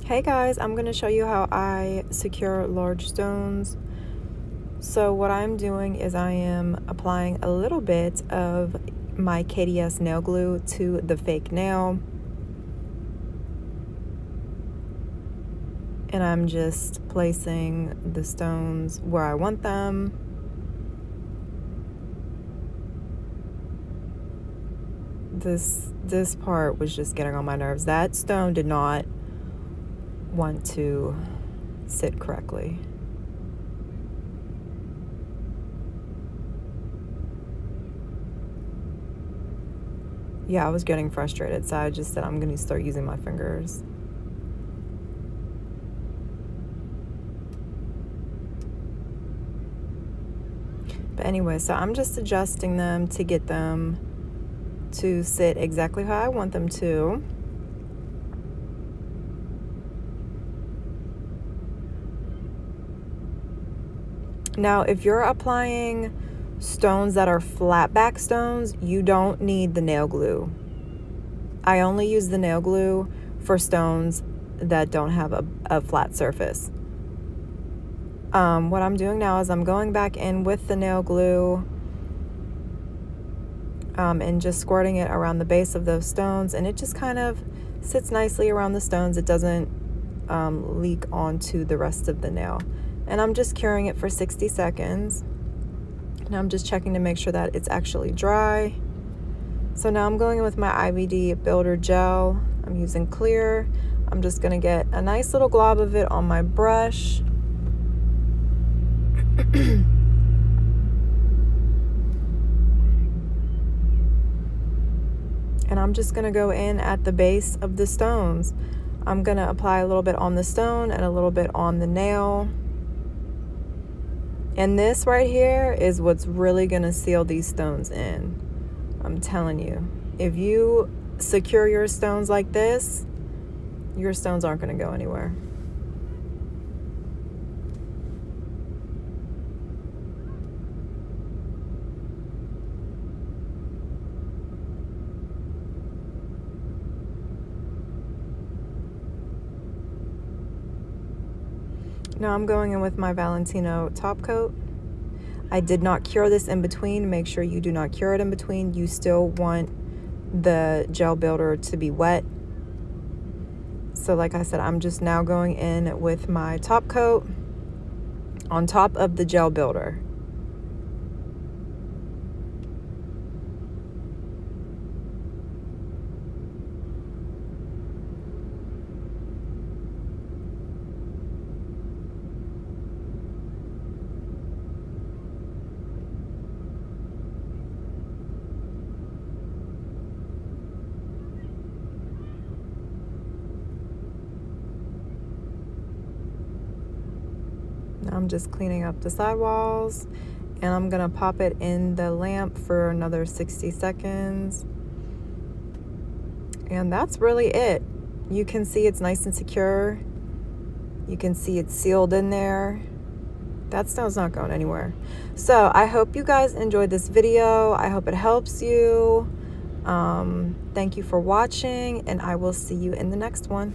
Hey guys, I'm going to show you how I secure large stones. So what I'm doing is I am applying a little bit of my KDS nail glue to the fake nail. And I'm just placing the stones where I want them. This part was just getting on my nerves. That stone did not want to sit correctly. Yeah, I was getting frustrated, so I just said I'm going to start using my fingers. But anyway, so I'm just adjusting them to get them to sit exactly how I want them to. Now, if you're applying stones that are flat back stones, you don't need the nail glue. I only use the nail glue for stones that don't have a flat surface. What I'm doing now is I'm going back in with the nail glue and just squirting it around the base of those stones, and it just kind of sits nicely around the stones. It doesn't leak onto the rest of the nail. And I'm just curing it for 60 seconds. Now I'm just checking to make sure that it's actually dry. So now I'm going in with my IBD builder gel. I'm using clear. I'm just gonna get a nice little glob of it on my brush. And I'm just gonna go in at the base of the stones. I'm gonna apply a little bit on the stone and a little bit on the nail. And this right here is what's really gonna seal these stones in. I'm telling you, if you secure your stones like this, your stones aren't gonna go anywhere. Now I'm going in with my Valentino top coat. I did not cure this in between. Make sure you do not cure it in between. You still want the gel builder to be wet. So like I said, I'm just now going in with my top coat on top of the gel builder. Now I'm just cleaning up the sidewalls, and I'm gonna pop it in the lamp for another 60 seconds. And that's really it. You can see it's nice and secure. You can see it's sealed in there. That stone's not going anywhere. So I hope you guys enjoyed this video. I hope it helps you. Thank you for watching, and I will see you in the next one.